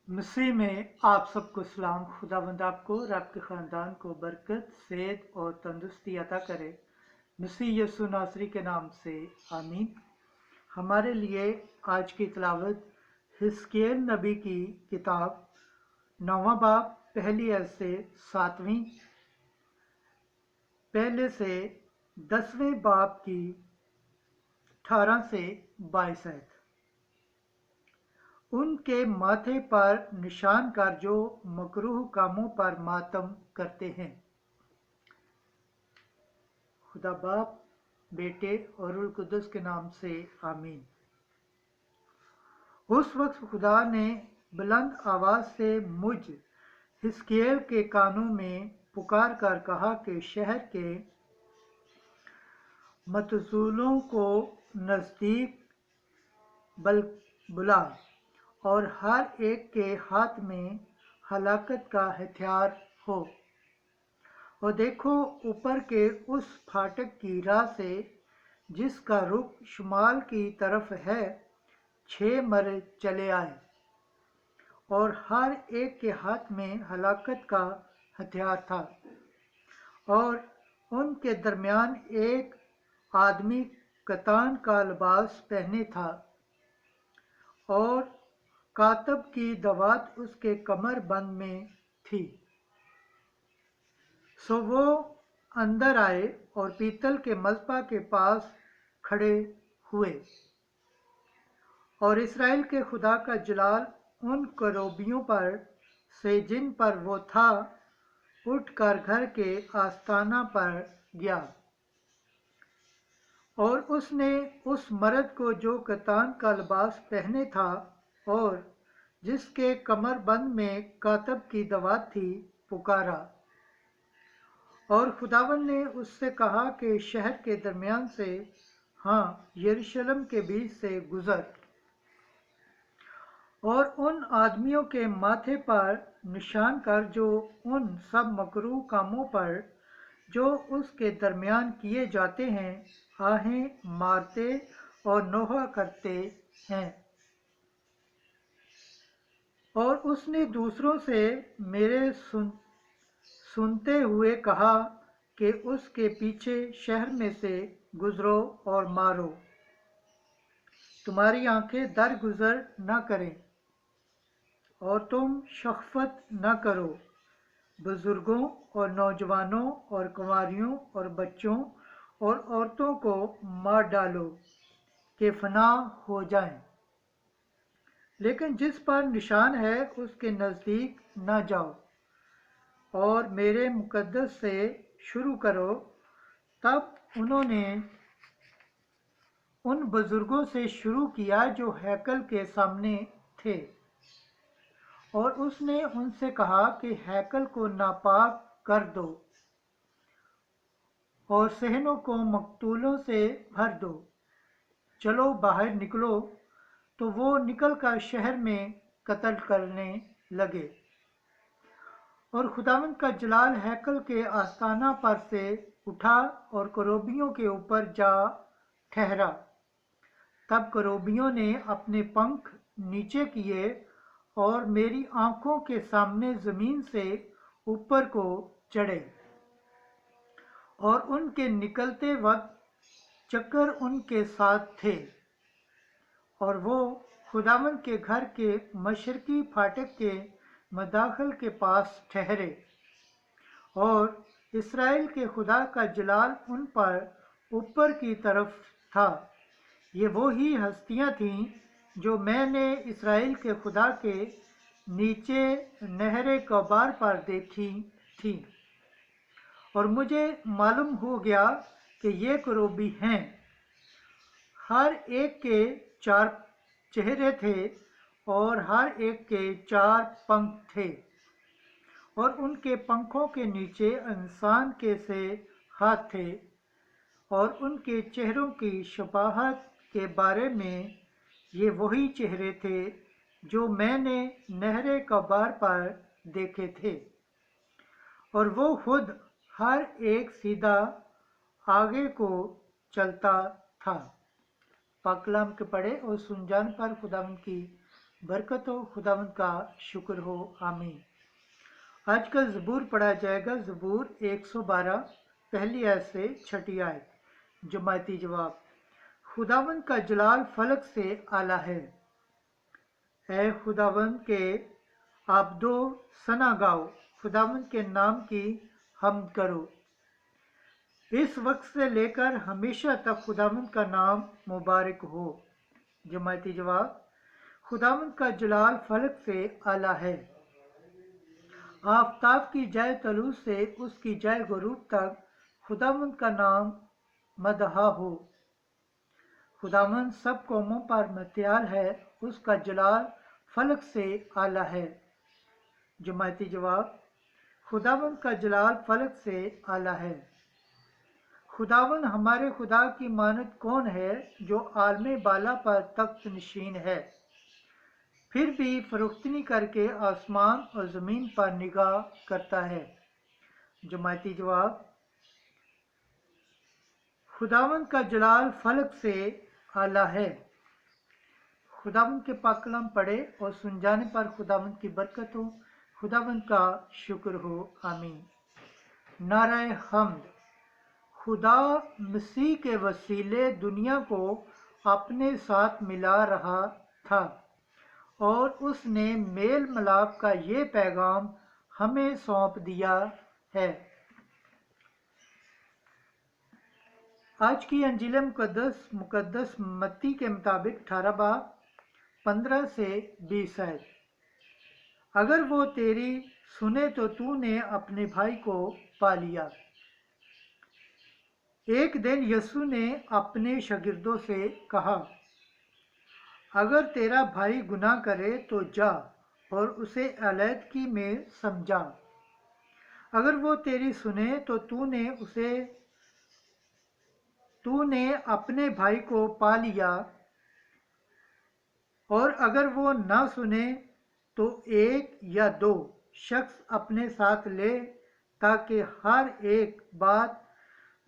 मसीह में आप सबको सलाम। खुदावंद आपको और आपके ख़ानदान को बरकत, सेहत और तंदुरुस्ती अता करे। मसीह यीशु नासरी के नाम से आमीन। हमारे लिए आज की तिलावत हिस्कियल नबी की किताब 9वां बाब पहली आयत से 7वीं, पहले से 10वें बाब की 18 से 22 आयत। उनके माथे पर निशान कर जो मकरूह कामों पर मातम करते हैं। खुदा बाप, बेटे और रूह कुदस के नाम से आमीन। उस वक्त खुदा ने बुलंद आवाज से मुझ हिस्कियल के कानों में पुकार कर कहा कि शहर के मतजूलों को नज़दीक बुला और हर एक के हाथ में हलाकत का हथियार हो। और देखो, ऊपर के उस फाटक की राह से जिसका रुख शुमाल की तरफ है 6 मर्द चले आए और हर एक के हाथ में हलाकत का हथियार था। और उनके दरमियान एक आदमी कतान का लिबास पहने था और कातब की दवात उसके कमर बंद में थी। सो वो अंदर आए और पीतल के मज़बा के पास खड़े हुए और इसराइल के खुदा का जलाल उन करोबियों पर से जिन पर वो था उठकर घर के आस्ताना पर गया। और उसने उस मर्द को जो कतान का लिबास पहने था और जिसके कमर बंद में कातब की दवात थी पुकारा। और खुदावन ने उससे कहा कि शहर के दरमियान से, हाँ, यरूशलेम के बीच से गुजर और उन आदमियों के माथे पर निशान कर जो उन सब मकरूह कामों पर जो उसके दरमियान किए जाते हैं आहें मारते और नोहा करते हैं। और उसने दूसरों से मेरे सुनते हुए कहा कि उसके पीछे शहर में से गुजरो और मारो। तुम्हारी आंखें दरगुजर न करें और तुम शख्फत न करो। बुजुर्गों और नौजवानों और कुंवारियों और बच्चों और औरतों को मार डालो कि फना हो जाएं। लेकिन जिस पर निशान है उसके नज़दीक न जाओ और मेरे मुकद्दस से शुरू करो। तब उन्होंने उन बुजुर्गों से शुरू किया जो हैकल के सामने थे और उसने उनसे कहा कि हैकल को नापाक कर दो और सहनों को मकतूलों से भर दो। चलो बाहर निकलो। तो वो निकलकर शहर में कत्ल करने लगे। और खुदावंद का जलाल हैकल के आस्ताना पर से उठा और करोबियों के ऊपर जा ठहरा। तब करोबियों ने अपने पंख नीचे किए और मेरी आंखों के सामने जमीन से ऊपर को चढ़े और उनके निकलते वक्त चक्कर उनके साथ थे। और वो खुदावंद के घर के मशरकी फाटक के मदाखल के पास ठहरे और इसराइल के खुदा का जलाल उन पर ऊपर की तरफ था। ये वो ही हस्तियां थीं जो मैंने इसराइल के खुदा के नीचे नहरे कबार पर देखी थी। और मुझे मालूम हो गया कि ये करोबी हैं। हर एक के 4 चेहरे थे और हर एक के 4 पंख थे और उनके पंखों के नीचे इंसान के से हाथ थे। और उनके चेहरों की शबाहत के बारे में ये वही चेहरे थे जो मैंने नहरे कबार पर देखे थे। और वो खुद हर एक सीधा आगे को चलता था। पाक कलाम के पढ़े और सुन जान पर खुदावंद की बरकत हो, खुदावंद का शुक्र हो, आमीन। आज का ज़बूर पढ़ा जाएगा, ज़बूर 112 पहली आयत से छठी आयत। जमायती जवाब। खुदावंद का जलाल फलक से आला है। ऐ खुदावंद के आबदो सना गाओ, खुदावंद के नाम की हमद करो। इस वक्त से लेकर हमेशा तक खुदावंद का नाम मुबारक हो। जमायती जवाब। खुदावंद का जलाल फलक से आला है। आफताब की जय तलू से उसकी जय गुरूब तक खुदावंद का नाम मदहा हो। खुदावंद सब कौमों पर मत्याल है, उसका जलाल फलक से आला है। जमायती जवाब। खुदावंद का जलाल फलक से आला है। खुदावंद हमारे खुदा की मानद कौन है, जो आलमे बाला पर तख्त नशीन है, फिर भी फरोख्तनी करके आसमान और ज़मीन पर निगाह करता है। जमायती जवाब। खुदावंद का जलाल फलक से आला है। खुदावंद के पाक कलाम पढ़े और सुन जाने पर खुदावंद की बरकत हो, खुदावंद का शुक्र हो, आमीन। नारे हम्द। खुदा मसीह के वसीले दुनिया को अपने साथ मिला रहा था और उसने मेल मिलाप का ये पैगाम हमें सौंप दिया है। आज की अंजील मुकद्दस मत्ती के मुताबिक 18 बाब 15 से 20 है। अगर वो तेरी सुने तो तूने अपने भाई को पा लिया। एक दिन यीशु ने अपने शागिर्दों से कहा, अगर तेरा भाई गुनाह करे तो जा और उसे अलैदगी में समझा। अगर वो तेरी सुने तो तूने अपने भाई को पा लिया, और अगर वो ना सुने तो एक या दो शख्स अपने साथ ले, ताकि हर एक बात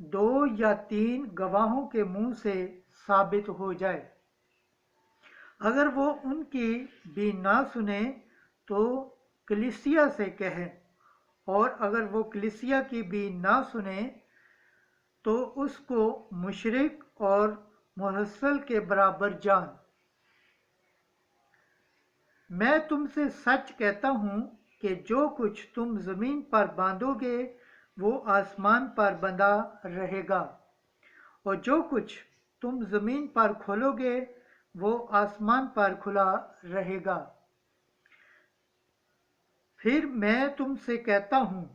2 या 3 गवाहों के मुंह से साबित हो जाए। अगर वो उनकी भी ना सुने तो कलीसिया से कहें, और अगर वो कलीसिया की भी ना सुने तो उसको मुशरिक और मुहस्सल के बराबर जान। मैं तुमसे सच कहता हूँ कि जो कुछ तुम ज़मीन पर बांधोगे वो आसमान पर बंधा रहेगा, और जो कुछ तुम ज़मीन पर खोलोगे वो आसमान पर खुला रहेगा। फिर मैं तुमसे कहता हूँ,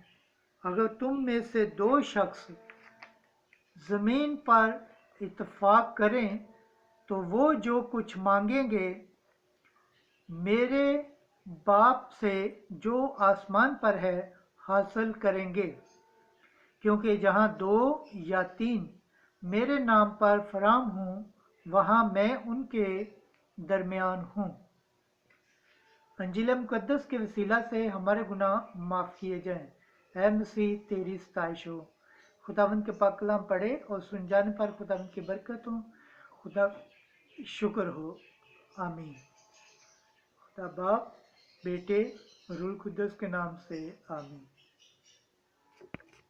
अगर तुम में से 2 शख्स ज़मीन पर इत्तेफाक करें तो वो जो कुछ मांगेंगे मेरे बाप से जो आसमान पर है हासिल करेंगे, क्योंकि जहाँ 2 या 3 मेरे नाम पर फराम हूँ, वहाँ मैं उनके दरमियान हूँ। अंजील मुकद्दस के वसीला से हमारे गुनाह माफ़ किए जाएं। ऐ मसीह तेरी सताइश हो। खुदावंद के पाक कलाम पढ़े और सुन जाने पर खुदावंद की बरकत हो, खुदा शुक्र हो, आमीन। खुदा बाप, बेटे और रूह कुद्दस के नाम से आमीन।